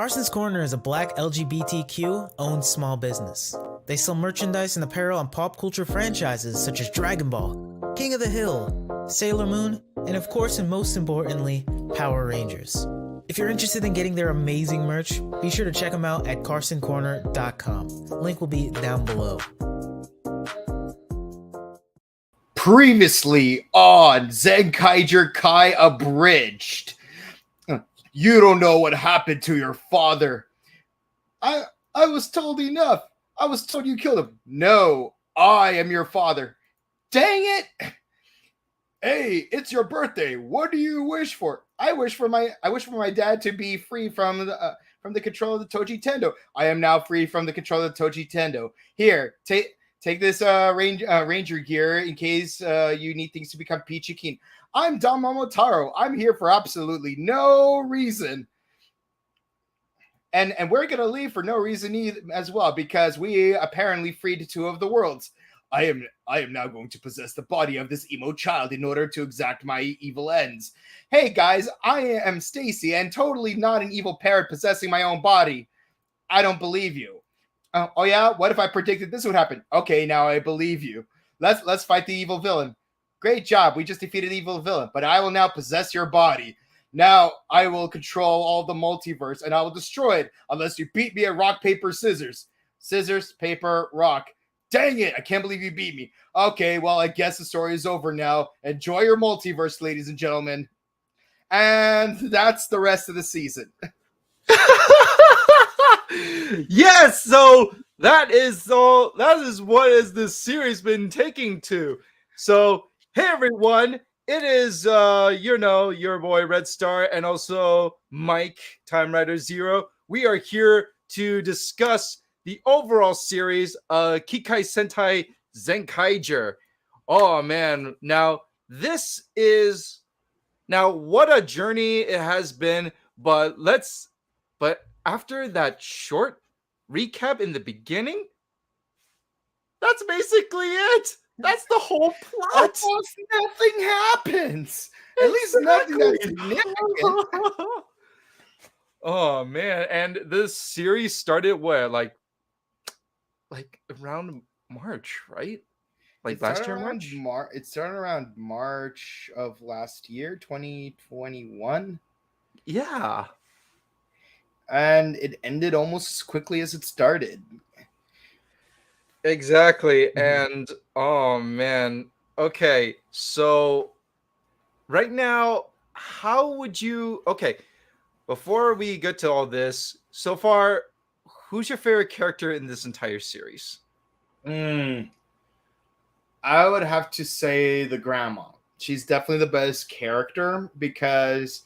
Carson's Corner is a black LGBTQ-owned small business. They sell merchandise and apparel on pop culture franchises such as Dragon Ball, King of the Hill, Sailor Moon, and of course and most importantly, Power Rangers. If you're interested in getting their amazing merch, be sure to check them out at carsoncorner.com. Link will be down below. Previously on Zenkaiger Kai Abridged. You don't know what happened to your father. I was told enough. I was told you killed him. No, I am your father. Dang it! Hey, it's your birthday. What do you wish for? I wish for my dad to be free from the control of the Toji Tendo. I am now free from the control of the Toji Tendo. Here, take this ranger gear in case you need things to become peachy keen. I'm Don Momotaro. I'm here for absolutely no reason. And we're going to leave for no reason either, as well, because we apparently freed two of the worlds. I am now going to possess the body of this emo child in order to exact my evil ends. Hey guys, I am Stacy and totally not an evil parrot possessing my own body. I don't believe you. Oh yeah? What if I predicted this would happen? Okay, now I believe you. Let's fight the evil villain. Great job. We just defeated the evil villain, but I will now possess your body. Now I will control all the multiverse and I will destroy it unless you beat me at rock, paper, scissors. Scissors, paper, rock. Dang it. I can't believe you beat me. Okay, well, I guess the story is over now. Enjoy your multiverse, ladies and gentlemen. And that's the rest of the season. Yes, so that is what is this series been taking to. So hey everyone, it is your boy Red Star and also Mike Time Rider Zero. We are here to discuss the overall series Kikai Sentai Zenkaiger. Oh man, now what a journey it has been, but after that short recap in the beginning, that's basically it. That's the whole plot. Almost nothing happens. At least nothing that's significant. Oh man, and this series started where like around March, right? Like last year March? It started around March of last year, 2021. Yeah. And it ended almost as quickly as it started. Exactly. And oh man. Okay. So right now, before we get to all this, so far, who's your favorite character in this entire series? I would have to say the grandma. She's definitely the best character because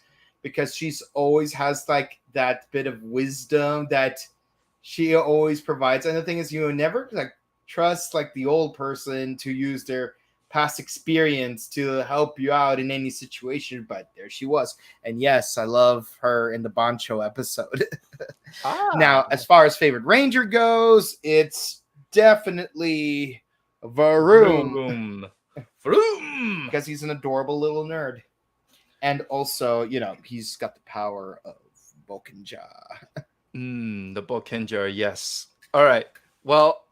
she's always has like that bit of wisdom that she always provides. And the thing is, you never like trust like the old person to use their past experience to help you out in any situation, but there she was. And yes, I love her in the Bancho episode. Now, as far as favorite ranger goes, it's definitely Vroom. Because he's an adorable little nerd. And also, he's got the power of Bokenja. The Bokenja, yes. All right. Well,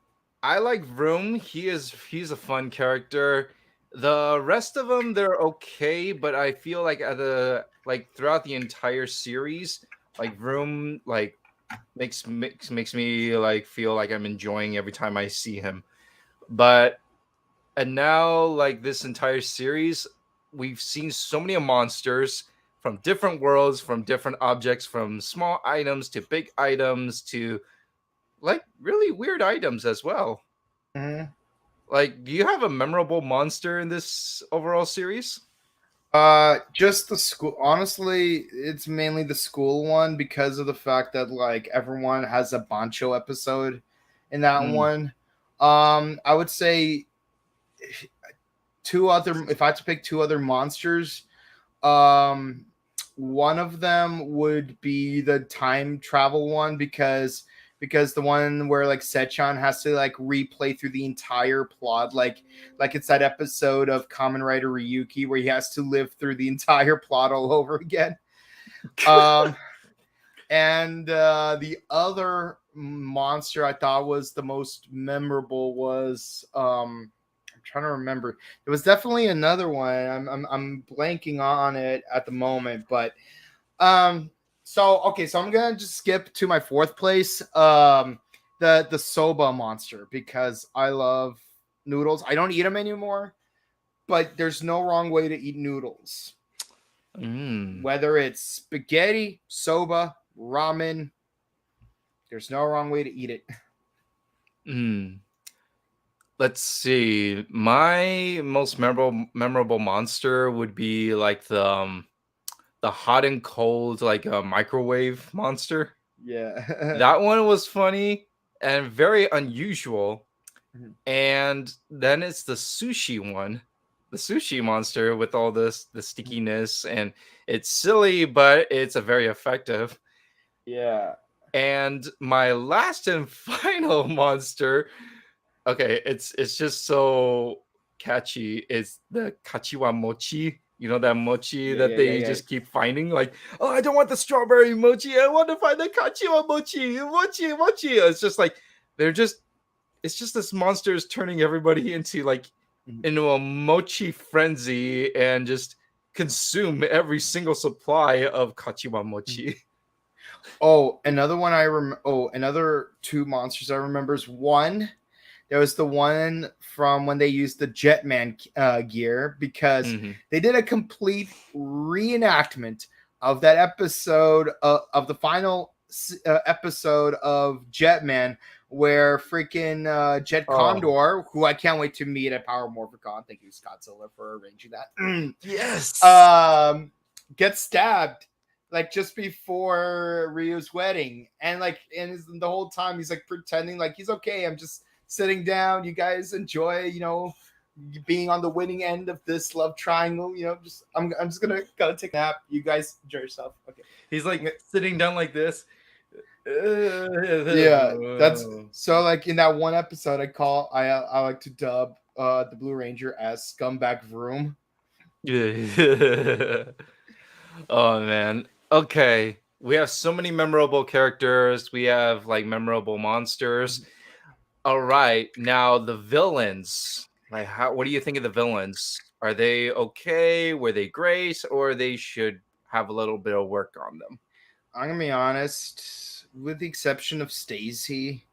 I like Vroom. He's a fun character. The rest of them, they're okay, but I feel like throughout the entire series, like Vroom like makes me like feel like I'm enjoying every time I see him. And now like this entire series, we've seen so many monsters from different worlds, from different objects, from small items to big items to like really weird items as well. Mm-hmm. Like, do you have a memorable monster in this overall series? Just the school. Honestly, it's mainly the school one because of the fact that like everyone has a Bancho episode in that one. I would say if I had to pick two other monsters, one of them would be the time travel one because the one where like Sechan has to like replay through the entire plot, like it's that episode of Kamen Rider Ryuki where he has to live through the entire plot all over again. And the other monster I thought was the most memorable was I'm trying to remember. There was definitely another one. I'm blanking on it at the moment, but so I'm gonna just skip to my fourth place. The soba monster, because I love noodles. I don't eat them anymore, but there's no wrong way to eat noodles. Whether it's spaghetti, soba, ramen, there's no wrong way to eat it. Let's see. My most memorable monster would be like the hot and cold, like a microwave monster. Yeah. That one was funny and very unusual. And then it's the sushi one, the sushi monster with all the stickiness, and it's silly, but it's a very effective. Yeah. And my last and final monster, okay, it's just so catchy. It's the Kachiwamochi. You know that mochi that they just keep finding? Like, oh, I don't want the strawberry mochi. I want to find the Kachiwamochi. Mochi. It's just like it's just this monster is turning everybody into a mochi frenzy and just consume every single supply of Kachiwamochi. Oh, another one another two monsters I remember is one. There was the one from when they used the Jetman gear, because they did a complete reenactment of that episode of the final episode of Jetman, where freaking Jet Condor, who I can't wait to meet at Power Morphicon. Thank you, Scottzilla, for arranging that. Yes. Gets stabbed like just before Ryu's wedding, and the whole time he's like pretending like he's okay. I'm just sitting down. You guys enjoy, being on the winning end of this love triangle. I'm just gotta take a nap. You guys enjoy yourself. Okay. He's like sitting down like this. Yeah, that's so like in that one episode I like to dub the Blue Ranger as Scumbag Vroom. Oh man. Okay. We have so many memorable characters. We have like memorable monsters. All right. Now the villains. Like what do you think of the villains? Are they okay? Were they great? Or they should have a little bit of work on them? I'm gonna be honest, with the exception of Stacy,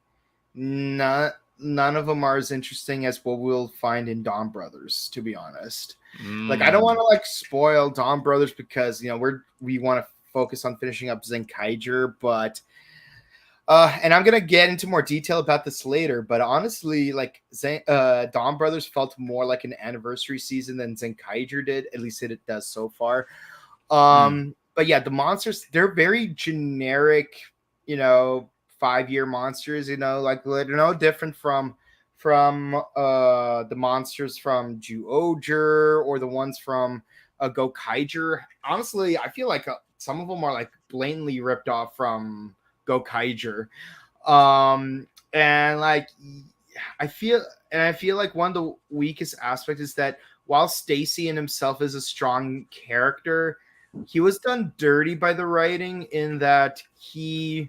none of them are as interesting as what we'll find in Dawn Brothers, to be honest. Like, I don't want to spoil Dawn Brothers because we want to focus on finishing up Zenkaiger, but and I'm gonna get into more detail about this later, but honestly, Dawn Brothers felt more like an anniversary season than Zenkaiger did. At least it does so far. But yeah, the monsters, they're very generic, 5-year monsters, they're no different from the monsters from Ju-Oger or the ones from Gokaiger. Honestly, I feel like some of them are blatantly ripped off from Gokaiger. And I feel like one of the weakest aspects is that while Stacy in himself is a strong character, he was done dirty by the writing in that he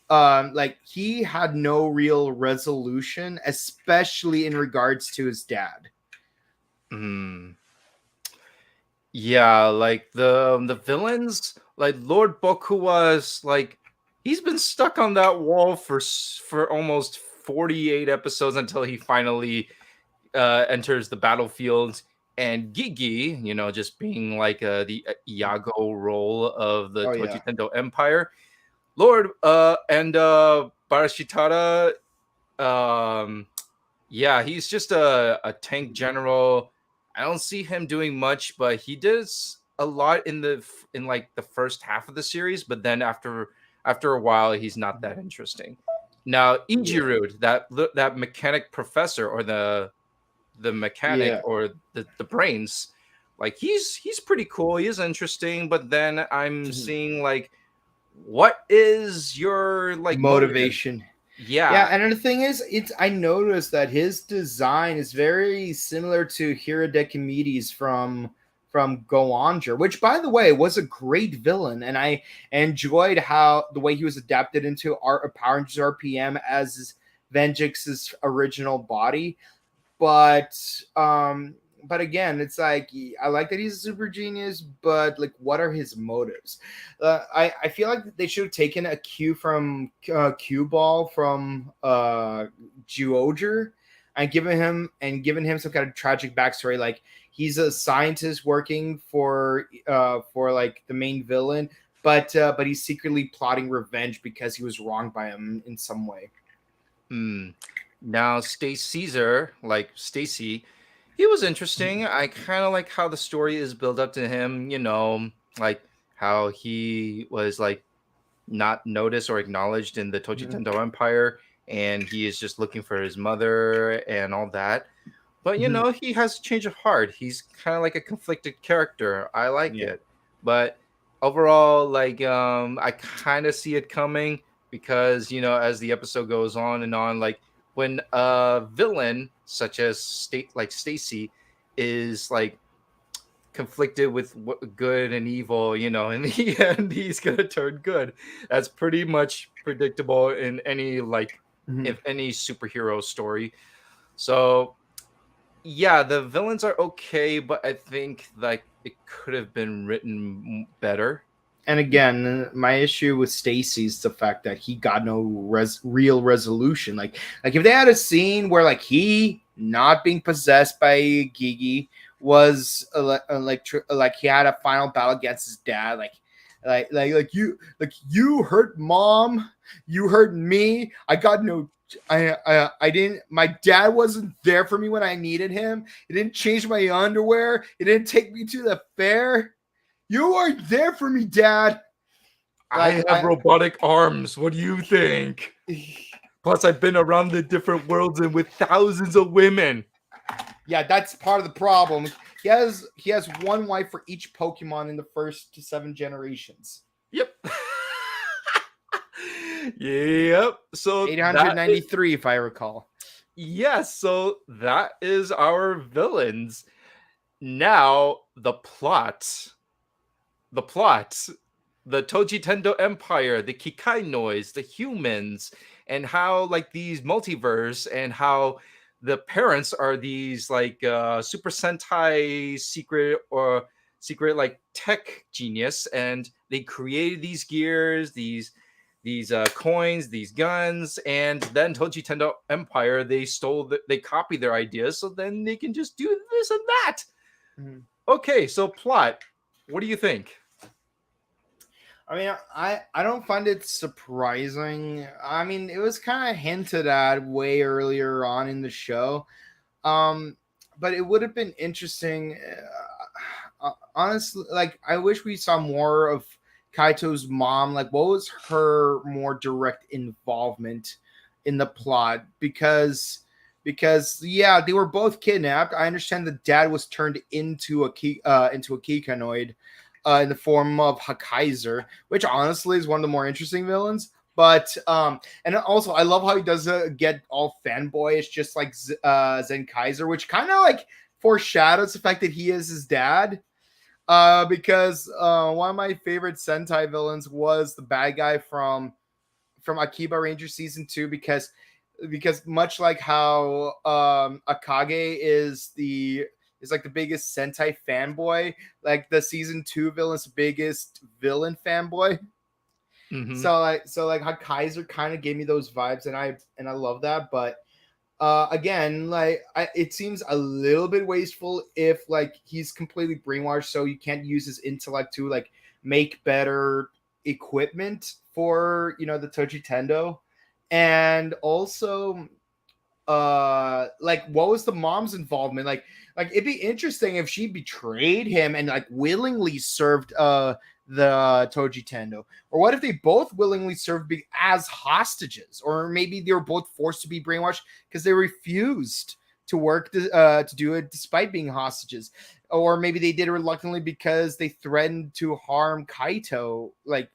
had no real resolution, especially in regards to his dad. Yeah, like the villains, like Lord Boku was he's been stuck on that wall for almost 48 episodes until he finally enters the battlefield. And Gigi, just being the Iago role of the Tochitendo Empire. Lord and Barashitara, he's just a tank general. I don't see him doing much, but he does a lot in the first half of the series. But then after a while, he's not that interesting. Now Ijiru, that mechanic professor, or the mechanic, or the brains, he's pretty cool. He is interesting, but then I'm seeing what is your motivation? Yeah, and the thing is, I noticed that his design is very similar to Hirodeki Midi's from Go Onger, which by the way was a great villain, and I enjoyed how the way he was adapted into Power Rangers RPM as Venjix's original body. But again, it's like I like that he's a super genius, but like, what are his motives? I feel like they should have taken a cue from Cue Ball from Zyuohger and given him some kind of tragic backstory. Like, he's a scientist working for like the main villain, but he's secretly plotting revenge because he was wronged by him in some way. Now, Caesar, like Stacy, he was interesting. I kind of like how the story is built up to him, like how he was like not noticed or acknowledged in the Tochi Tendo Empire, and he is just looking for his mother and all that. But he has a change of heart. He's kind of like a conflicted character. I like it. But overall, like I kind of see it coming because as the episode goes on and on, like when a villain such as Stacy is like conflicted with good and evil, in the end he's gonna turn good. That's pretty much predictable in any if any superhero story. So yeah, the villains are okay, but I think like it could have been written better. And again, my issue with Stacy's the fact that he got no real resolution. Like if they had a scene where like he not being possessed by Gigi was like he had a final battle against his dad, like you hurt mom, you hurt me. I got no. I didn't. My dad wasn't there for me when I needed him. He didn't change my underwear. He didn't take me to the fair. You weren't there for me, Dad. I have robotic arms. What do you think? Plus, I've been around the different worlds and with thousands of women. Yeah, that's part of the problem. He has one wife for each Pokemon in the first 7 generations. Yep. Yep. So 893, if I recall. Yes. So that is our villains. Now the plot. The Toji Tendo Empire, the Kikai noise, the humans, and how like these multiverse and how the parents are these like Super Sentai secret like tech genius, and they created these gears, these coins, these guns, and then Toji Tendo Empire, they copied their ideas, so then they can just do this and that. Okay, so plot. What do you think? I mean, I don't find it surprising. I mean, it was kind of hinted at way earlier on in the show. But it would have been interesting. Honestly, like, I wish we saw more of Kaito's mom. Like, what was her more direct involvement in the plot? Because yeah, they were both kidnapped. I understand the dad was turned into a Kikanoid in the form of Hakaiser, which honestly is one of the more interesting villains. But and also I love how he does get all fanboyish, just like Zenkaiger, which kind of like foreshadows the fact that he is his dad. Because one of my favorite Sentai villains was the bad guy from Akiba Ranger Season 2, because much like how Akage is like the biggest Sentai fanboy, like the Season 2 villain's biggest villain fanboy. So like Hakaiser kind of gave me those vibes, and I love that. But again, like it seems a little bit wasteful if like he's completely brainwashed, so you can't use his intellect to like make better equipment for the Tochi Tendo. And also like what was the mom's involvement? Like it'd be interesting if she betrayed him and like willingly served the Toji Tendo, or what if they both willingly served as hostages, or maybe they were both forced to be brainwashed because they refused to work to do it despite being hostages, or maybe they did it reluctantly because they threatened to harm Kaito like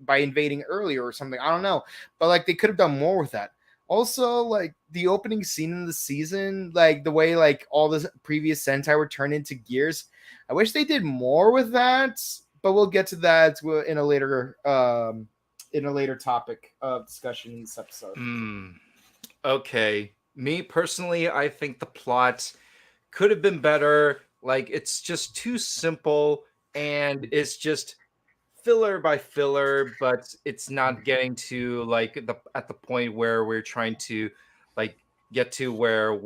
by invading earlier or something. I don't know, but like they could have done more with that. Also, like the opening scene in the season, like the way like all the previous Sentai were turned into gears. I wish they did more with that, but we'll get to that in a later topic of discussion in this episode. Okay. Me personally, I think the plot could have been better. Like, it's just too simple and it's just filler by filler, but it's not getting to like the point where we're trying to like get to where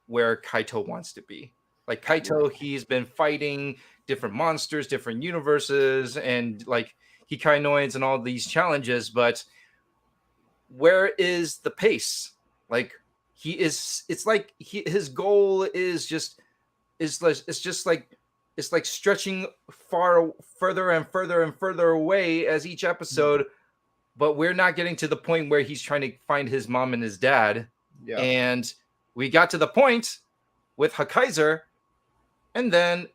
Kaito wants to be. Like Kaito, he's been fighting different monsters, different universes, and like Hikainoids and all these challenges, but where is the pace? Like it's like his goal is just it's just like it's like stretching further and further and further away as each episode, but we're not getting to the point where he's trying to find his mom and his dad. Yeah. And we got to the point with Hakaiser, and then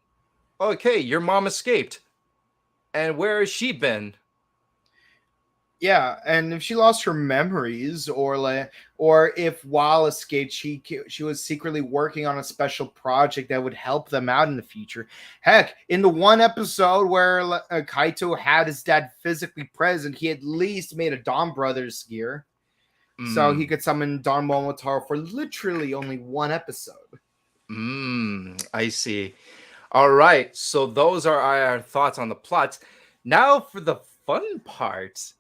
okay, your mom escaped. And where has she been? Yeah, and if she lost her memories, or if while escaped, she was secretly working on a special project that would help them out in the future. Heck, in the one episode where Kaito had his dad physically present, he at least made a Dawn Brothers gear, so he could summon Dawn Momotaro for literally only one episode. I see. All right, so those are our thoughts on the plot. Now for the fun part.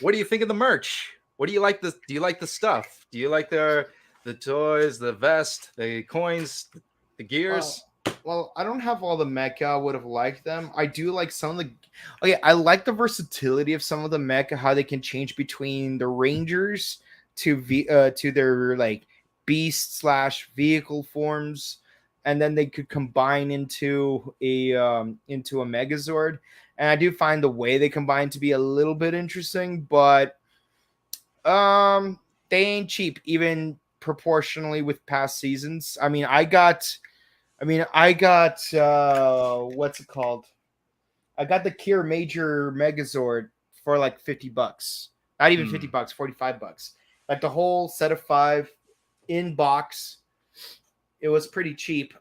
What do you think of the merch? What do you like? Do you like the stuff? Do you like the toys, the vest, the coins, the gears? Well, I don't have all the mecha. I would have liked them. I do like some of the. Okay, I like the versatility of some of the mecha. How they can change between the Rangers to their like beast / vehicle forms, and then they could combine into a Megazord. And I do find the way they combine to be a little bit interesting, but they ain't cheap, even proportionally with past seasons. I got what's it called? I got the Kier Major Megazord for like $50. Not even $50, $45. Like the whole set of 5 in box. It was pretty cheap.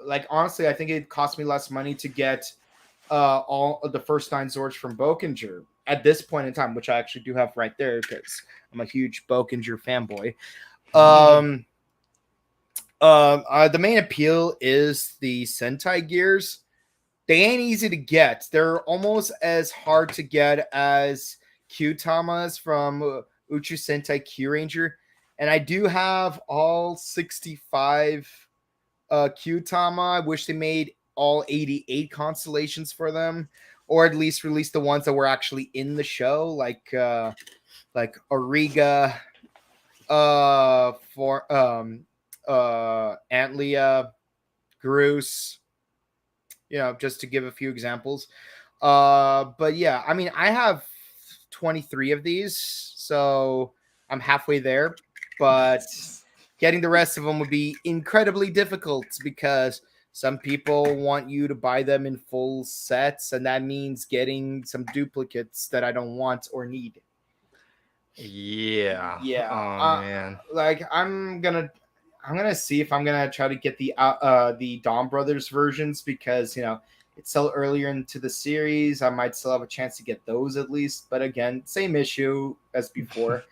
Like honestly, I think it cost me less money to get all of the first 9 Zords from Bokinger at this point in time, which I actually do have right there because I'm a huge Bokinger fanboy. The main appeal is the Sentai gears. They ain't easy to get. They're almost as hard to get as Q-Tamas from Uchu Sentai Q Ranger, and I do have all 65 Q-Tama. I wish they made all 88 constellations for them, or at least release the ones that were actually in the show, like Origa, for Antlia, Groose, just to give a few examples. But yeah, I have 23 of these, so I'm halfway there, but getting the rest of them would be incredibly difficult because some people want you to buy them in full sets, and that means getting some duplicates that I don't want or need. Yeah. Yeah. Man. Like I'm gonna see if I'm gonna try to get the Dawn Brothers versions because it's still earlier into the series. I might still have a chance to get those at least, but again, same issue as before.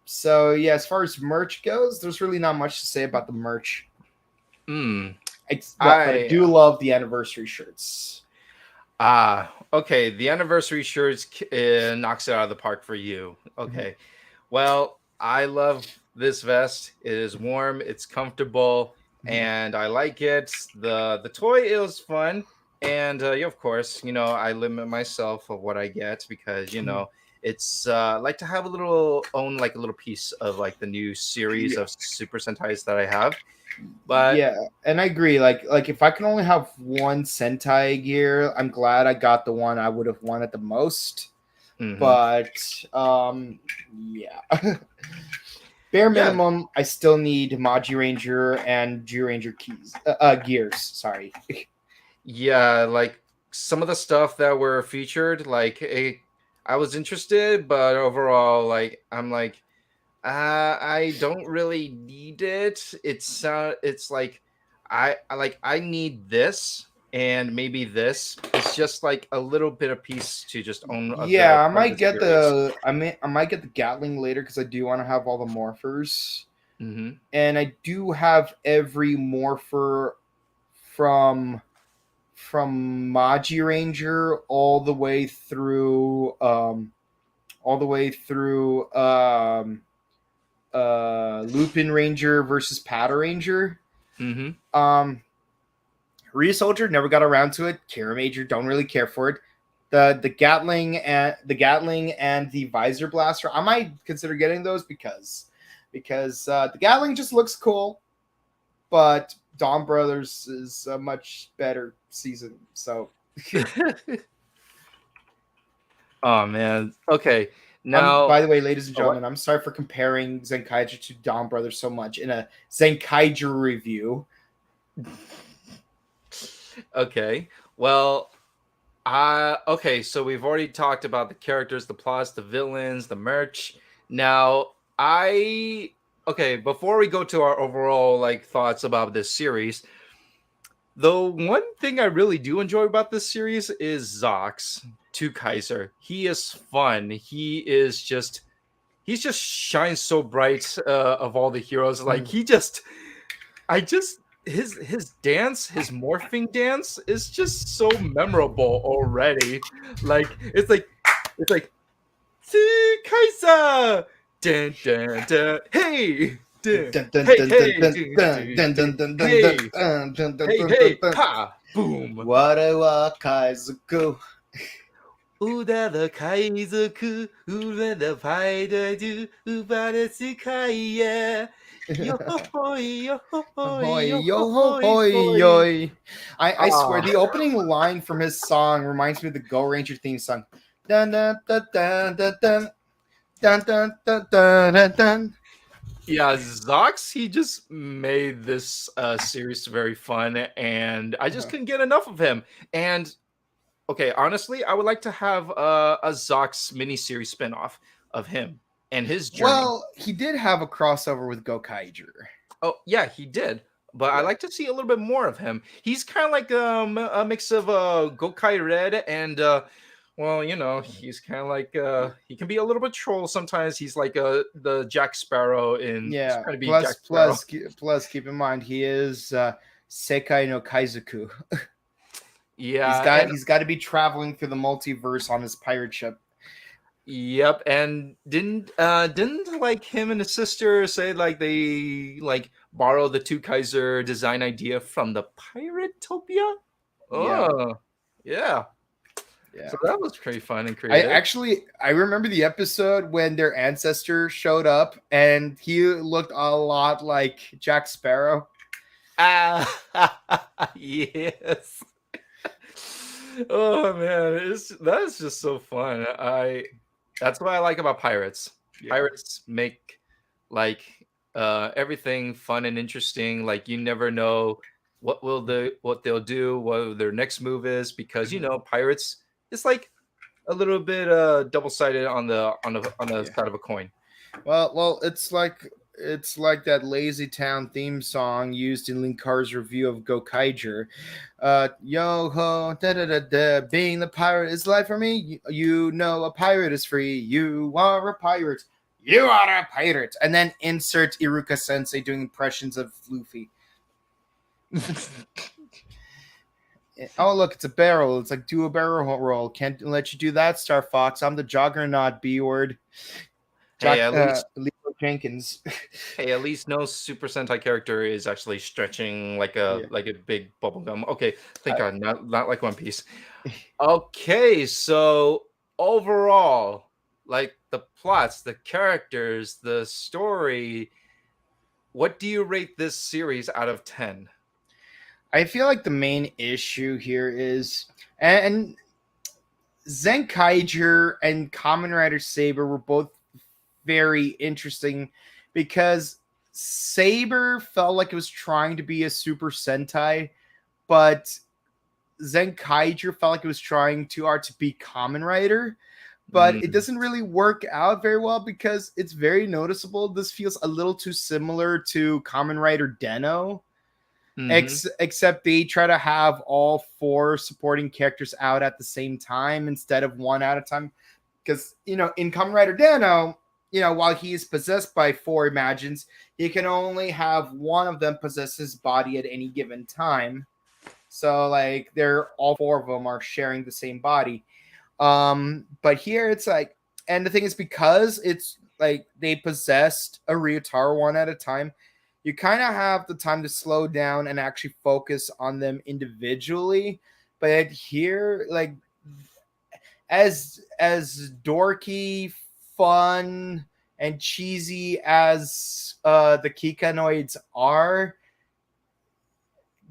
So yeah, as far as merch goes, there's really not much to say about the merch. But I do love the anniversary shirts. Okay. The anniversary shirts knocks it out of the park for you. Okay. Well, I love this vest. It is warm. It's comfortable, and I like it. The toy is fun, and of course, I limit myself of what I get because it's like to have a little piece of like the new series of Super Sentais that I have. But yeah, and I agree. Like if I can only have one Sentai gear, I'm glad I got the one I would have wanted the most. But yeah. Bare minimum, I still need Maji Ranger and G Ranger gears. Sorry. Yeah, like some of the stuff that were featured, like I was interested, but overall, like I'm like, I don't really need it. It's like I need this and maybe this. It's just like a little bit of piece to just own of the Yeah, I part of the might get series. I might get the Gatling later because I do want to have all the morphers, Hmm. and I do have every morpher from Maji Ranger all the way through Lupin Ranger versus Pata Ranger. Hmm. Um Rhea Soldier never got around to it. Kara Major don't really care for it. The Gatling and the Visor Blaster, I might consider getting those because the Gatling just looks cool, but Dawn Brothers is a much better season. So Oh man. Okay. Now, by the way, ladies and oh, what? gentlemen, I'm sorry for comparing Zenkaiger to Dawn Brothers so much in a Zenkaiger review. Okay. Well, okay, so we've already talked about the characters, the plots, the villains, the merch. Now, I okay, before we go to our overall like thoughts about this series, the one thing I really do enjoy about this series is Zox to Kaiser. He is fun. He's just shines so bright of all the heroes. Like I just his dance, his morphing dance is just so memorable already. Like it's like see Kaiser, dun, dun, dun. Hey, dun. Dun, dun, Hey, dun, dun, hey, dun, dun, dun, dun, dun, dun. dun, dun, dun, Hey, dun, dun, dun, hey, dun, dun, hey, dun. ha, boom. 我は海賊うだら海賊、うだらパイドゥ、奪われ世界へ。よほほい、よほほい、よ Hoi, yo ほ ho ほい hoi ほい。yoi. I swear Ah, the opening line from his song reminds me of the Go Ranger theme song. Dun dun dun dun dun dun dun dun dun dun dun dun. yeah, Zox, he just made this series very fun, and I just couldn't get enough of him. And okay, honestly, I would like to have a Zox miniseries spinoff of him and his journey. Well, he did have a crossover with Gokaiger. Oh, yeah, he did. But I Yeah. like to see a little bit more of him. He's kind of like a mix of Gokai Red and well, you know, he's kind of like he can be a little bit troll sometimes. He's like the Jack Sparrow in Yeah. trying to be Jack Sparrow. Plus, keep in mind he is Sekai no Kaizoku. Yeah, and He's got to be traveling through the multiverse on his pirate ship. yep, and didn't like him and his sister say like they like borrow the two Kaiser design idea from the Piratopia? Yeah. Oh, yeah. Yeah. So that was pretty fun and I creative. remember the episode when their ancestor showed up and he looked a lot like Jack Sparrow. Ah, yes. Oh man, that is just so fun. That's what I like about pirates. Yeah. Pirates make like everything fun and interesting. Like you never know what they'll do, what their next move is, because you know pirates. It's like a little bit double sided on the Yeah. side of a coin. Well, it's like that Lazy Town theme song used in Linkar's review of Gokaiger. Yo ho da da da da. Being the pirate is life for me. You know a pirate is free. You are a pirate. You are a pirate. And then insert Iruka Sensei doing impressions of Luffy. Oh look, it's a barrel. It's like do a barrel roll. Can't let you do that, Star Fox. I'm the juggernaut. B word. Hey, Jack at least Leo Jenkins. Hey, at least no Super Sentai character is actually stretching Yeah. like a big bubble gum. Okay, thank I- God, not like One Piece. Okay, so overall, like the plots, the characters, the story, what do you rate this series out of 10? I feel like the main issue here is and Zenkaiger and Kamen Rider Saber were both very interesting because Saber felt like it was trying to be a Super Sentai, but Zenkaiger felt like it was trying too hard to be Kamen Rider. but it doesn't really work out very well because it's very noticeable. This feels a little too similar to Kamen Rider Deno, except they try to have all 4 supporting characters out at the same time instead of one at a time. Because, in Kamen Rider Dano, while he is possessed by 4 Imagines, he can only have one of them possess his body at any given time. So, like, they're all 4 of them are sharing the same body. But here it's like, and the thing is, because it's like they possessed a Ryotaro one at a time, you kind of have the time to slow down and actually focus on them individually. But here, like, as dorky, fun, and cheesy as the Kikanoids are,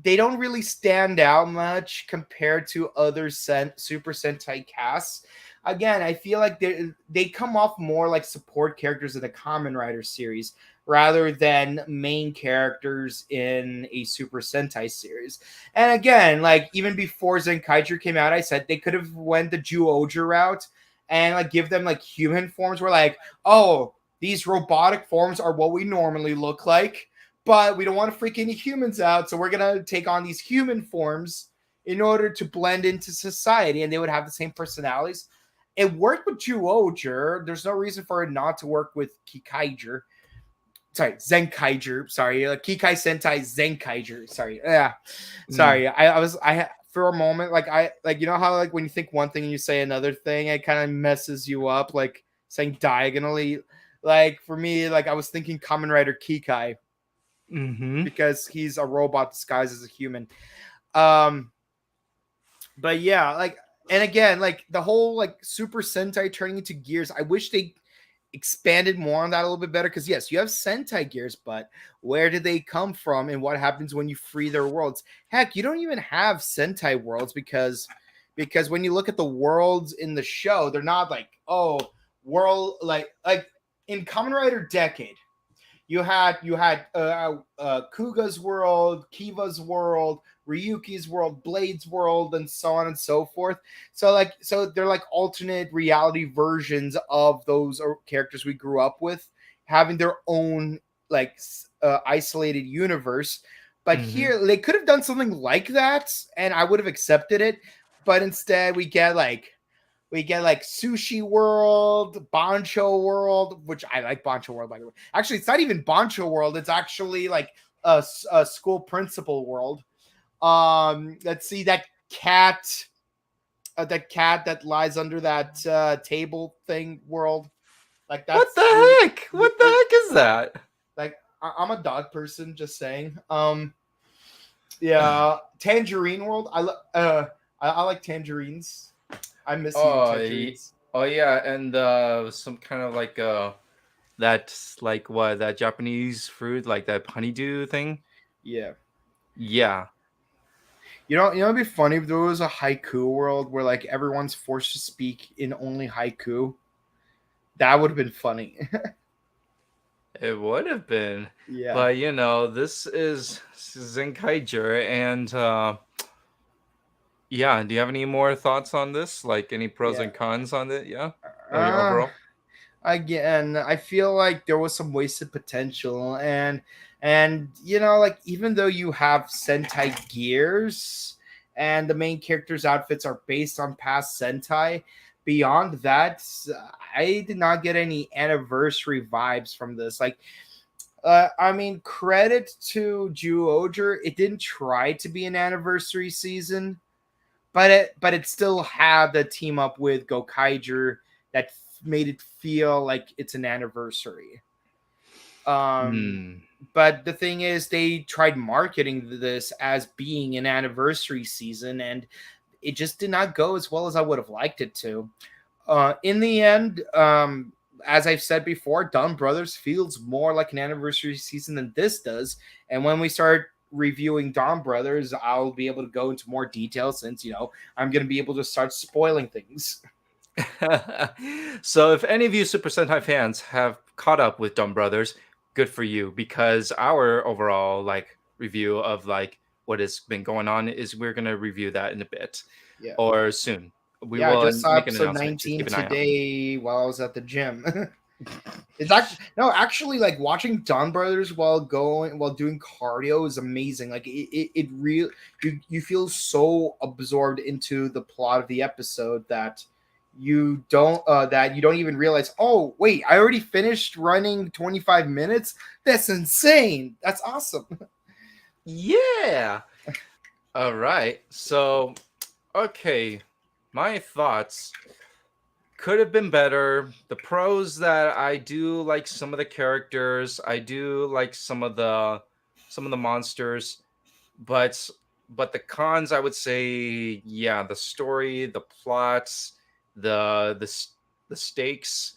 they don't really stand out much compared to other Super Sentai casts. Again, I feel like they come off more like support characters in the Kamen Rider series rather than main characters in a Super Sentai series. And again, like, even before Zenkaiger came out, I said they could have went the Zyuohger route and like give them like human forms where like, oh, these robotic forms are what we normally look like, but we don't want to freak any humans out, so we're going to take on these human forms in order to blend into society, and they would have the same personalities. It worked with Zyuohger. There's no reason for it not to work with Zenkaiger. Kikai Sentai Zenkaiger. Sorry. Yeah. Sorry. I for a moment, like, how, like, when you think one thing and you say another thing, it kind of messes you up, like saying diagonally. Like, for me, like, I was thinking Kamen Rider Kikai. Because he's a robot disguised as a human. But yeah, like, and again, like, the whole like Super Sentai turning into gears, I wish they expanded more on that a little bit better, because yes, you have Sentai gears, but where did they come from and what happens when you free their worlds? Heck, you don't even have Sentai worlds because when you look at the worlds in the show, they're not like, oh, world, like in Kamen Rider Decade, you had Kuga's world, Kiva's world, Ryuki's world, Blade's world, and so on and so forth. So they're like alternate reality versions of those characters we grew up with, having their own like isolated universe. But here they could have done something like that, and I would have accepted it. But instead, we get like Sushi World, Bancho World, which I like Bancho World, by the way. Actually, it's not even Bancho World. It's actually like a school principal world. Let's see, that cat that lies under that table thing world. Like, that's what the heck? What the heck is that? Like, I'm a dog person, just saying. Yeah, Tangerine World. I like tangerines. I miss you, tangerines. Oh yeah, and some kind of like that's like what, that Japanese fruit, like that honeydew thing. Yeah. It'd be funny if there was a haiku world where like everyone's forced to speak in only haiku. That would have been funny. It would have been. Yeah. But this is Zenkaiger, and yeah, do you have any more thoughts on this? Like, any pros and cons on it? Yeah. Overall. Again, I feel like there was some wasted potential, and like, even though you have Sentai gears and the main character's outfits are based on past Sentai, beyond that, I did not get any anniversary vibes from this. Like, I mean, credit to Zyuohger, it didn't try to be an anniversary season, but it still had the team up with Gokaiger that made it feel like it's an anniversary. But the thing is, they tried marketing this as being an anniversary season, and it just did not go as well as I would have liked it to. In the end, as I've said before, Dawn Brothers feels more like an anniversary season than this does. And when we start reviewing Dawn Brothers, I'll be able to go into more detail, since I'm going to be able to start spoiling things. So if any of you Super Sentai fans have caught up with Dawn Brothers, good for you, because our overall like review of like what has been going on is we're going to review that in a bit, or soon, we Yeah, I will just saw make an episode announcement. Just 19 keep an eye out. today while I was at the gym. It's actually no, actually, like watching Don Brothers while doing cardio is amazing. Like it real you feel so absorbed into the plot of the episode that you don't even realize. Oh wait, I already finished running 25 minutes. That's insane. That's awesome. Yeah. All right. So, okay, my thoughts could have been better. The pros that I do like some of the characters, I do like some of the monsters, but the cons I would say, yeah, the story, the plots, the stakes,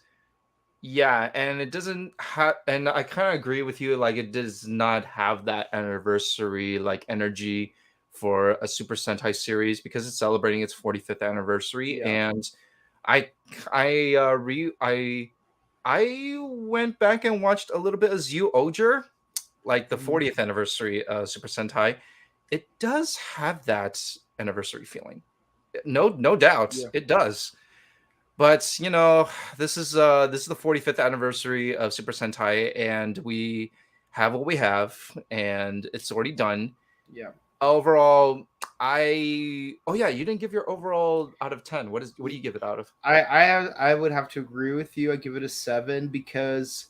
yeah, and it doesn't have, and I kind of agree with you, like it does not have that anniversary like energy for a Super Sentai series because it's celebrating its 45th anniversary. Yeah. And I I went back and watched a little bit of Zyu Oger, like the Mhm. 40th anniversary Super Sentai. It does have that anniversary feeling. No doubt, Yeah. it does. But this is the 45th anniversary of Super Sentai, and we have what we have, and it's already done. Yeah. Overall, oh yeah, you didn't give your overall out of 10. What do you give it out of? I would have to agree with you. I give it a 7 because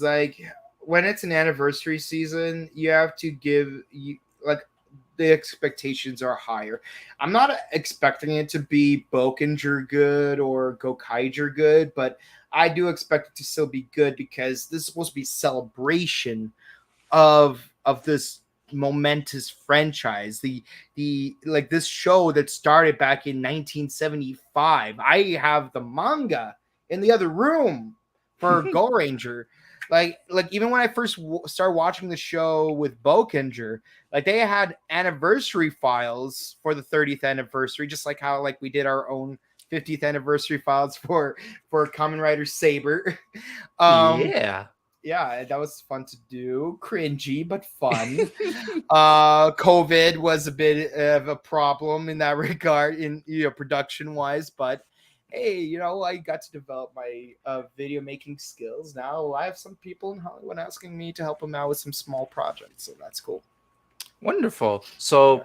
like when it's an anniversary season, you have to give you like the expectations are higher. I'm not expecting it to be Bokenger good or Gokaiger good, but I do expect it to still be good because this is supposed to be celebration of this momentous franchise. The like this show that started back in 1975. I have the manga in the other room for Go Ranger. Like even when I first started watching the show with Bokenger, like they had anniversary files for the 30th anniversary, just like how like we did our own 50th anniversary files for Kamen Rider Saber. um Yeah. yeah, that was fun to do. Cringy, but fun. COVID was a bit of a problem in that regard, in production wise. But hey, I got to develop my video making skills. Now I have some people in Hollywood asking me to help them out with some small projects, so that's cool. Wonderful. Yeah. So,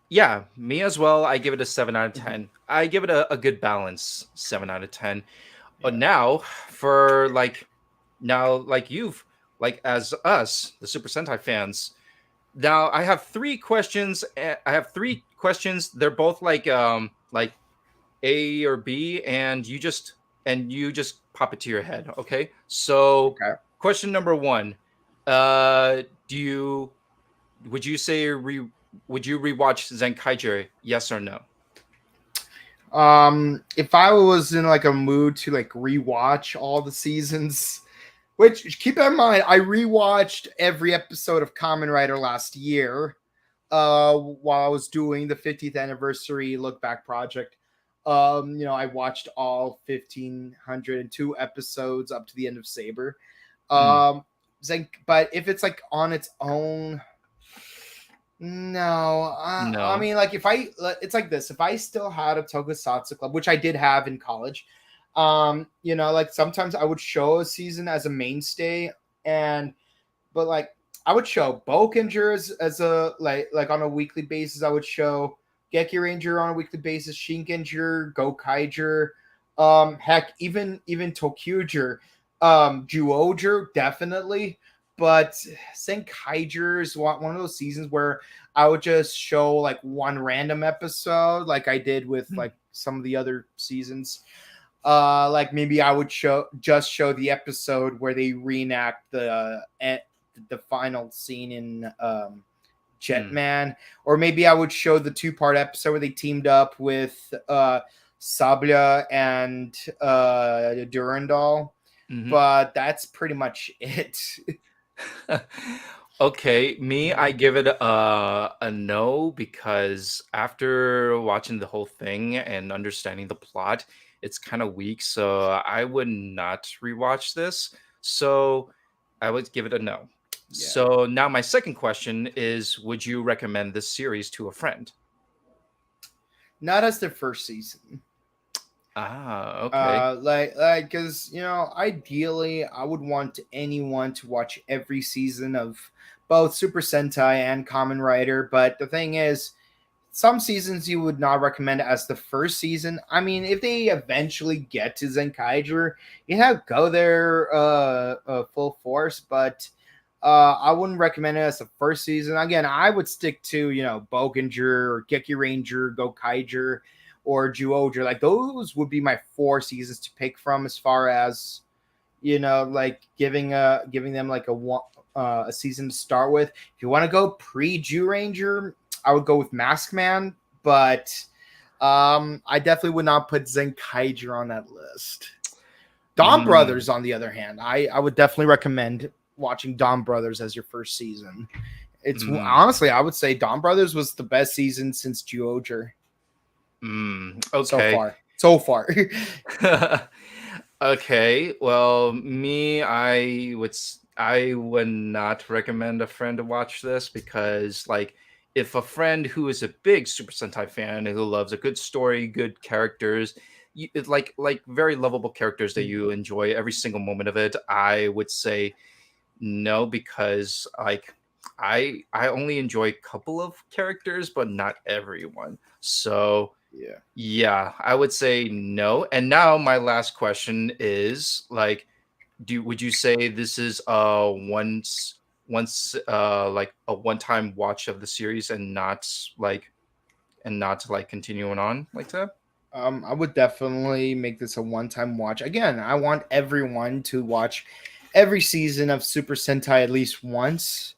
yeah, me as well. I give it a 7 out of Mhm. 10. I give it a good balance, 7 out of 10. But Yeah. now, like you've, like as us, the Super Sentai fans, now I have three questions. I have three questions. They're both like A or B, and you just pop it to your head. Okay. So Okay. question number one. Do you would you say would you rewatch Zenkaiger? Yes or no? If I was in like a mood to like rewatch all the seasons, which keep in mind, I rewatched every episode of Kamen Rider last year, while I was doing the 50th anniversary look back project. I watched all 1,502 episodes up to the end of Saber. Mm, But if it's like on its own, no, I no. mean, like it's like this. If I still had a Tokusatsu club, which I did have in college, like sometimes I would show a season as a mainstay, but like I would show Bokenger as a like on a weekly basis. I would show Geki Ranger on a weekly basis, Shinkenger, Gokaiger, heck, even Tokyuger, Juoger, definitely. But Senkaiger is one of those seasons where I would just show like one random episode, like I did with like some of the other seasons. Like maybe I would show the episode where they reenact the final scene in Jetman, or maybe I would show the 2-part episode where they teamed up with Sabla and Durandal. Mhm. But that's pretty much it. Okay, me, I give it a no because after watching the whole thing and understanding the plot, it's kind of weak. So I would not rewatch this. So I would give it a no. Yeah. So now my second question is, would you recommend this series to a friend? not as the first season. Okay. Because ideally, I would want anyone to watch every season of both Super Sentai and Kamen Rider. But the thing is, some seasons you would not recommend as the first season. I mean, if they eventually get to Zenkaiger, you have go there full force, but I wouldn't recommend it as the first season. Again, I would stick to Bokenger or Geki Ranger, Gokaiger, or Juoger. Like those would be my 4 seasons to pick from, as far as like giving them like a season to start with. If you want to go pre-Jew Ranger, I would go with Mask Man, but I definitely would not put Zenkaiger on that list. Dawn Brothers, on the other hand, I would definitely recommend watching Dawn Brothers as your first season. It's honestly, I would say Dawn Brothers was the best season since Juoger. Okay. So far. Okay. Well, me, I would not recommend a friend to watch this, because like, if a friend who is a big Super Sentai fan who loves a good story, good characters, like very lovable characters that you enjoy every single moment of it, I would say no, because like I only enjoy a couple of characters, but not everyone. So yeah, I would say no. And now my last question is like, would you say this is once like a one-time watch of the series, and not continuing on like that? I would definitely make this a one-time watch. Again, I want everyone to watch every season of Super Sentai at least once.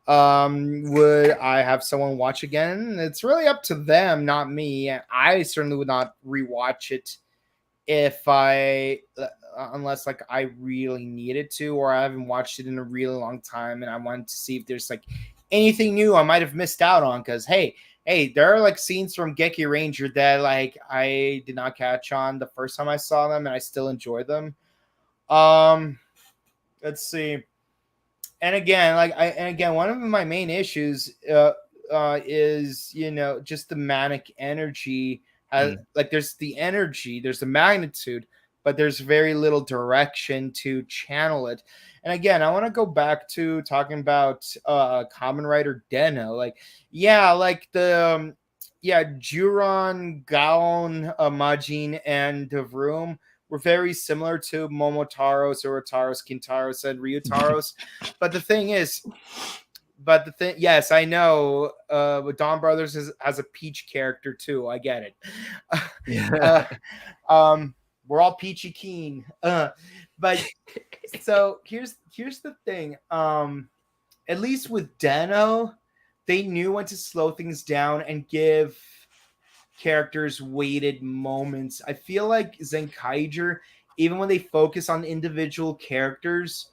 Would I have someone watch again? It's really up to them, not me. I certainly would not rewatch it unless like I really needed to, or I haven't watched it in a really long time and I wanted to see if there's like anything new I might have missed out on. Because hey, there are like scenes from Geki Ranger that like I did not catch on the first time I saw them, and I still enjoy them. Let's see. And again, one of my main issues is just the manic energy. Like there's the energy, there's the magnitude, but there's very little direction to channel it. And again, I want to go back to talking about Kamen Rider Den-O. Like, yeah, like the Juron, Gaon, Majin, and Devroom were very similar to Momotaros, Urotaros, Kintaros, and Ryutaros. But the thing is, yes, I know. Dawn Brothers has a Peach character too. I get it. Yeah. We're all peachy keen. But so here's the thing. At least with Den-O, they knew when to slow things down and give characters weighted moments. I feel like Zenkaiger, even when they focus on individual characters,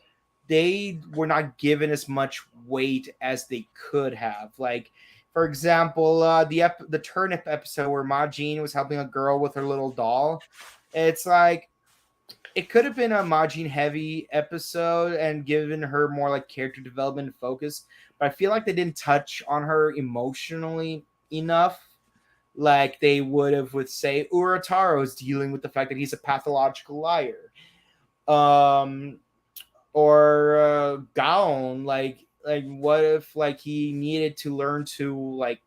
they were not given as much weight as they could have. Like, for example, the turnip episode where Majin was helping a girl with her little doll. It's like it could have been a Majin heavy episode and given her more like character development and focus, but I feel like they didn't touch on her emotionally enough, like they would have with, say, Urotaro's dealing with the fact that he's a pathological liar. Or Gaon, like what if like he needed to learn to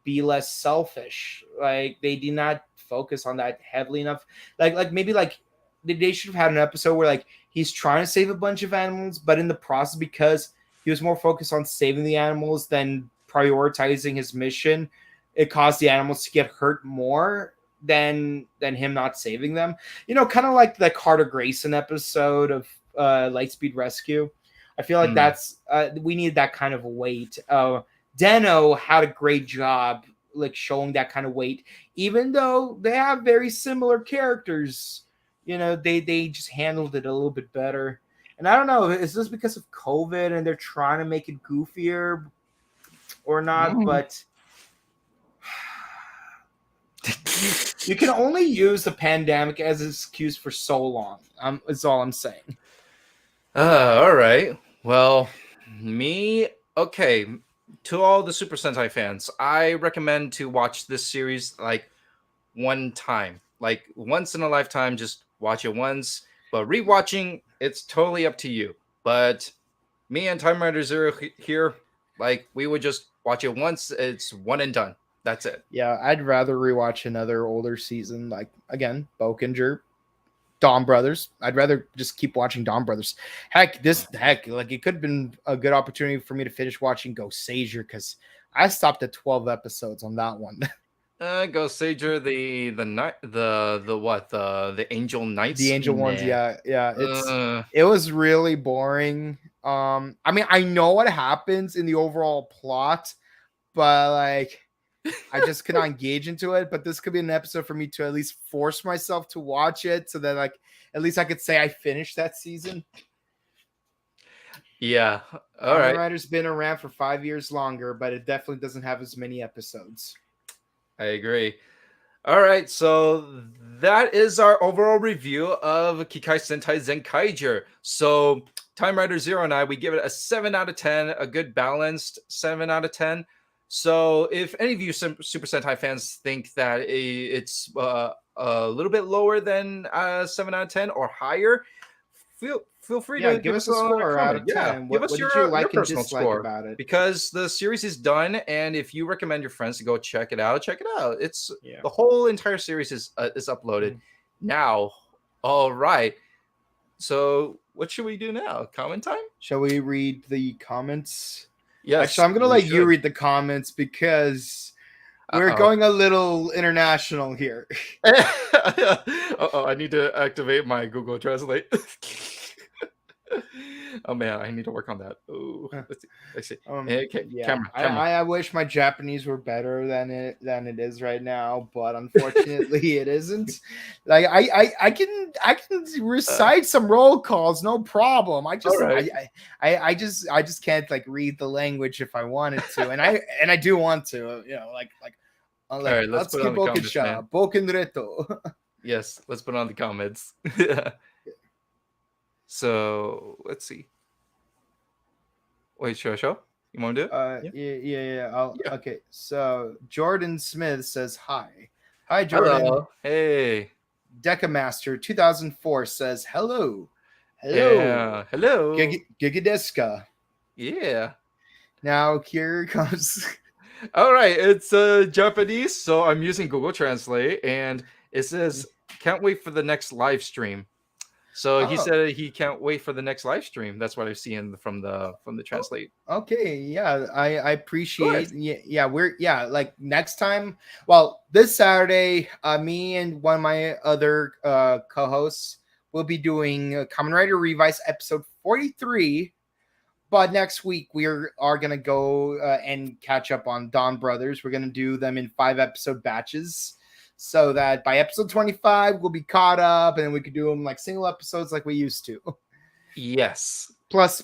be less selfish? Like they did not focus on that heavily enough. Like maybe like they should have had an episode where like he's trying to save a bunch of animals, but in the process, because he was more focused on saving the animals than prioritizing his mission, it caused the animals to get hurt more than him not saving them. Kind of like the Carter Grayson episode of Lightspeed Rescue. I feel like that's we need that kind of weight. Den-O had a great job like showing that kind of weight, even though they have very similar characters. They just handled it a little bit better. And I don't know, is this because of COVID and they're trying to make it goofier or not? But you can only use the pandemic as an excuse for so long. That's all I'm saying. All right. Well, me, okay. to all the Super Sentai fans, I recommend to watch this series like one time, like once in a lifetime. Just watch it once. But rewatching, it's totally up to you. But me and Time Rider Zero here, like we would just watch it once. It's one and done. That's it. Yeah, I'd rather rewatch another older season, like again, Bokenger, Dawn Brothers. I'd rather just keep watching Dawn Brothers. Heck, like it could have been a good opportunity for me to finish watching Ghost Sager because I stopped at 12 episodes on that one. Ghost Sager, the night, the what, the Angel Knights, The Angel ones, Nah. yeah. Uh, It was really boring. I mean, I know what happens in the overall plot, but like I just could not engage into it. But this could be an episode for me to at least force myself to watch it so that like at least I could say I finished that season. yeah. All Kamen right. Rider's been around for 5 years longer, but it definitely doesn't have as many episodes. I agree. All right, so that is our overall review of Kikai Sentai Zenkaiger. So Time Rider Zero and I, we give it a 7 out of 10, a good balanced 7 out of 10. So if any of you Super Sentai fans think that it's a little bit lower than 7 out of 10 or higher, feel free to give us a score out of 10. Yeah, What give us did your, you like your and personal dislike score about it? because the series is done, and if you recommend your friends to go check it out, It's Yeah. the whole entire series is uploaded now. All right. So what should we do now? Comment time? Shall we read the comments? Yes. Actually, I'm gonna we let you should. read the comments because we're Uh-oh. going a little international here. Uh-oh, I need to activate my Google Translate. Oh man, I need to work on that. Oh, let's see. Okay, Yeah, camera. I wish my Japanese were better than it is right now, but unfortunately it isn't. Like I can recite some roll calls, no problem. I just All right. I just can't like read the language if I wanted to, and I do want to, like All right, let's put on the comments, man. Bokenreto. Yes, let's put on the comments. So let's see. Wait, show? You want to do it? Yeah. Yeah. Okay, so Jordan Smith says hi. Hi, Jordan. Hello. Hey. Decamaster 2004 says hello. Yeah. Hello. Gigadeska. Yeah. Now here comes. All right, it's Japanese, so I'm using Google Translate, and it says, "Can't wait for the next live stream." So he said he can't wait for the next live stream. That's what I've seen from the translate. Okay, yeah, I appreciate. Yeah, like next time. Well, this Saturday, me and one of my other co-hosts will be doing Kamen Rider Revise episode 43. But next week we are gonna go and catch up on Dawn Brothers. We're gonna do them in 5-episode batches, so that by episode 25 we'll be caught up, and then we could do them like single episodes like we used to. Yes. Plus,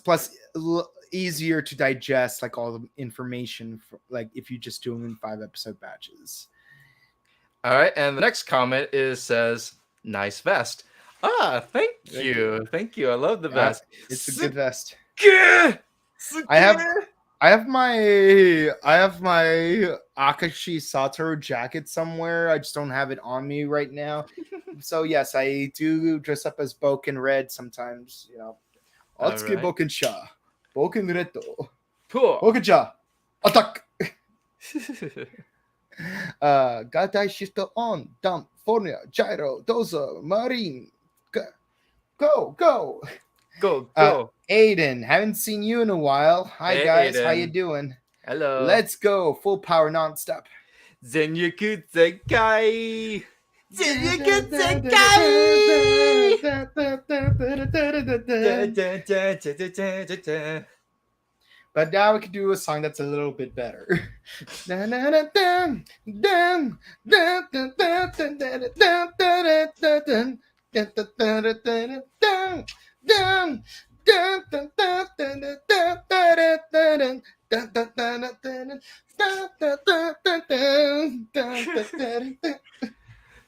easier to digest, like all the information, like if you just do them in 5-episode batches. All right, and the next comment says, "Nice vest." Thank you. I love the vest. It's a good vest. I have my Akashi Satoru jacket somewhere. I just don't have it on me right now. So yes, I do dress up as Boken Red sometimes. Atsuki Boken Sha, Boken Reto, Boken Sha, attack. Gatai shift on, dump, Fornia, gyro, dozo, marine, go. Aiden, haven't seen you in a while. Hi guys, Aiden. how you doing? Hello. Let's go, full power nonstop. Zenyaku Zenkai. But now we can do a song that's a little bit better.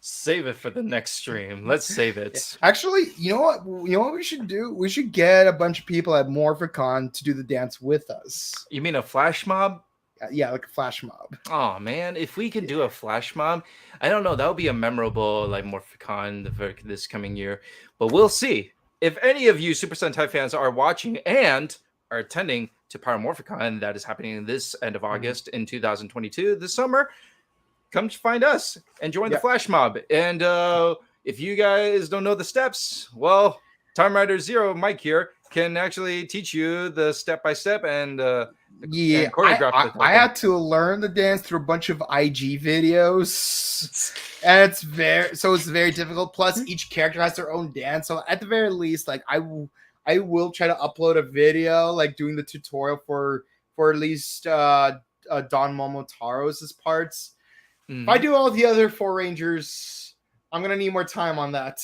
Save it for the next stream. Let's save it. Actually, you know what we should do? We should get a bunch of people at Morphicon to do the dance with us. You mean a flash mob? Yeah, like a flash mob. Oh man, if we can do a flash mob, I don't know, that would be a memorable like Morphicon for this coming year. But we'll see. If any of you Super Sentai fans are watching and are attending to Paramorphicon that is happening this end of August in 2022 this summer, come to find us and join the flash mob. And if you guys don't know the steps, well, Time Rider Zero Mike here can actually teach you the step-by-step and choreograph. I had to learn the dance through a bunch of IG videos, and it's very difficult. Plus, each character has their own dance. So at the very least, like I will try to upload a video, like doing the tutorial for at least Don Momotaro's parts. If I do all the other 4 Rangers, I'm gonna need more time on that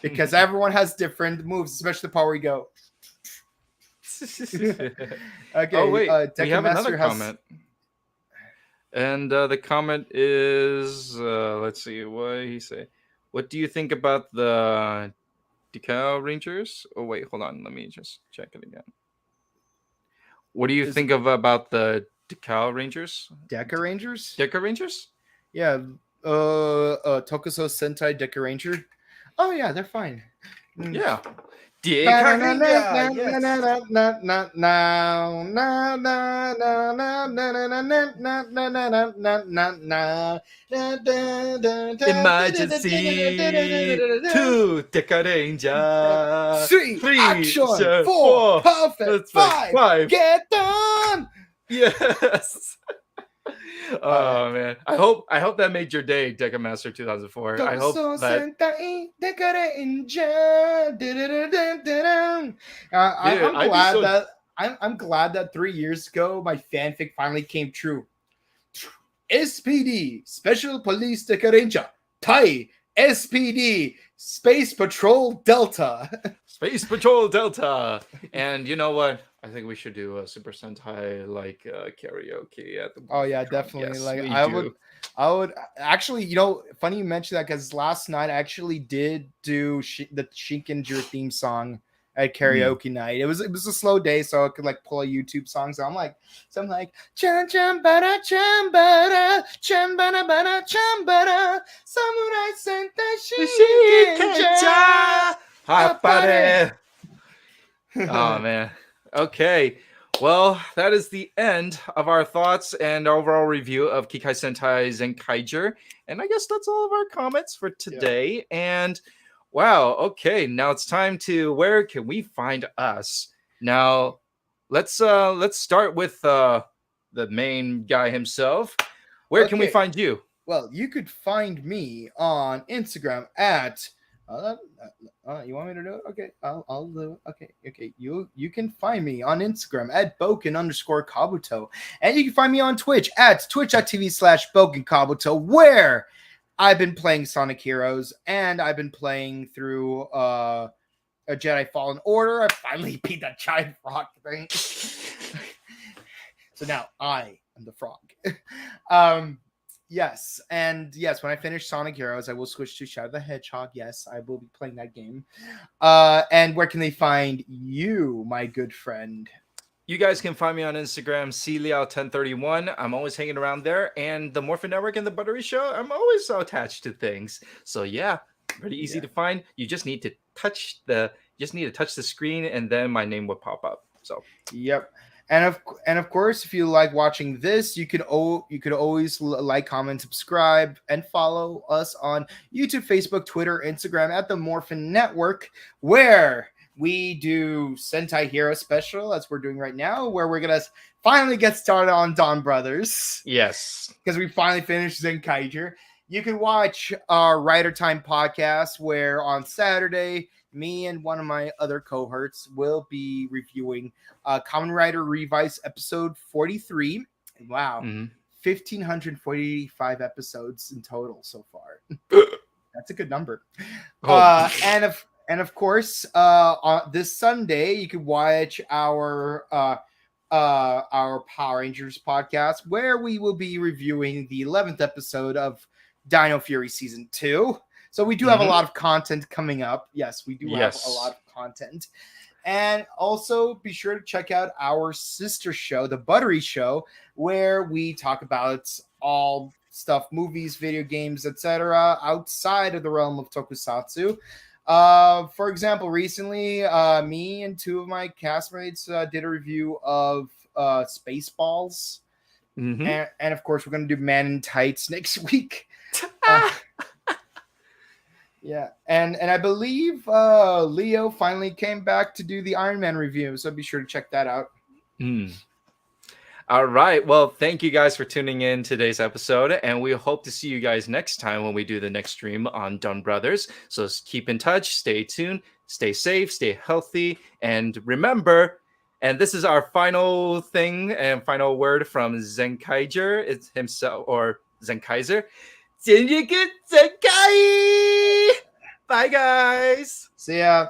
because everyone has different moves, especially the part where you go. Okay. Oh wait, we have another comment, and the comment is, let's see, what did he say? What do you think about the Decal Rangers? Oh wait, hold on, let me just check it again. What do you think about the Decal Rangers? Deca Rangers? Deca Rangers? Yeah. Tokuso Sentai Deca Ranger. Oh yeah, they're fine. Yeah. Emergency 2 Deca Ranger 3 action 4 perfect 5 get done. Yes. Oh man, I hope that made your day, Deca Master 2004. I hope that. I'm glad that 3 years ago my fanfic finally came true. SPD Special Police Deca Ranger Tai SPD Space Patrol Delta. Space Patrol Delta. And you know what? I think we should do a Super Sentai like karaoke at the. Oh yeah, definitely. Yes, like I would actually, funny you mentioned that because last night I actually did do the Shinkenger theme song at karaoke night. It was a slow day, so I could like pull a YouTube song. So I'm like chan chan bara chambara chambara bara chambara samurai sentai Shinkenger Hapare. Oh man. Okay. Well, that is the end of our thoughts and overall review of Kikai Sentai Zenkaiger. And I guess that's all of our comments for today. Yeah. And wow, okay, now it's time to where can we find us? Now, let's start with the main guy himself. Where can we find you? Well, you could find me on Instagram at you want me to do it? Okay, I'll do it. Okay. You can find me on Instagram at Boken_Kabuto. And you can find me on Twitch at twitch.tv/BokenKabuto, where I've been playing Sonic Heroes and I've been playing through a Jedi Fallen Order. I finally beat that giant frog thing. So now I am the frog. Yes, and yes, when I finish Sonic Heroes, I will switch to Shadow the Hedgehog. Yes, I will be playing that game. And where can they find you, my good friend? You guys can find me on Instagram, cleal1031. I'm always hanging around there. And the Morphin Network and the Buttery Show, I'm always so attached to things. So yeah, pretty easy to find. You just need to touch the screen, and then my name will pop up. So yep. And of course, if you like watching this, you could always like, comment, subscribe, and follow us on YouTube, Facebook, Twitter, Instagram at the Morphin Network, where we do Sentai Hero Special, as we're doing right now, where we're gonna finally get started on Dawn Brothers. Yes, because we finally finished Zenkaiger. You can watch our Rider Time podcast, where on Saturday, me and one of my other cohorts will be reviewing Kamen Rider Revised episode 43. Wow. 1,545 episodes in total so far. That's a good number. And of course, on this Sunday, you can watch our Power Rangers podcast, where we will be reviewing the 11th episode of Dino Fury Season 2. So we do have a lot of content coming up. Yes, we do have a lot of content. And also be sure to check out our sister show, The Buttery Show, where we talk about all stuff, movies, video games, etc., outside of the realm of tokusatsu. For example, recently, me and two of my castmates did a review of Spaceballs. Mhm. And of course, we're going to do Man in Tights next week. Yeah, and I believe Leo finally came back to do the Iron Man review, so be sure to check that out. All right. Well, thank you guys for tuning in today's episode, and we hope to see you guys next time when we do the next stream on Dunn Brothers. So keep in touch, stay tuned, stay safe, stay healthy, and remember, and this is our final thing and final word from Zenkaiger, it's himself, or Zenkaiser. Senkai! Bye, guys! See ya.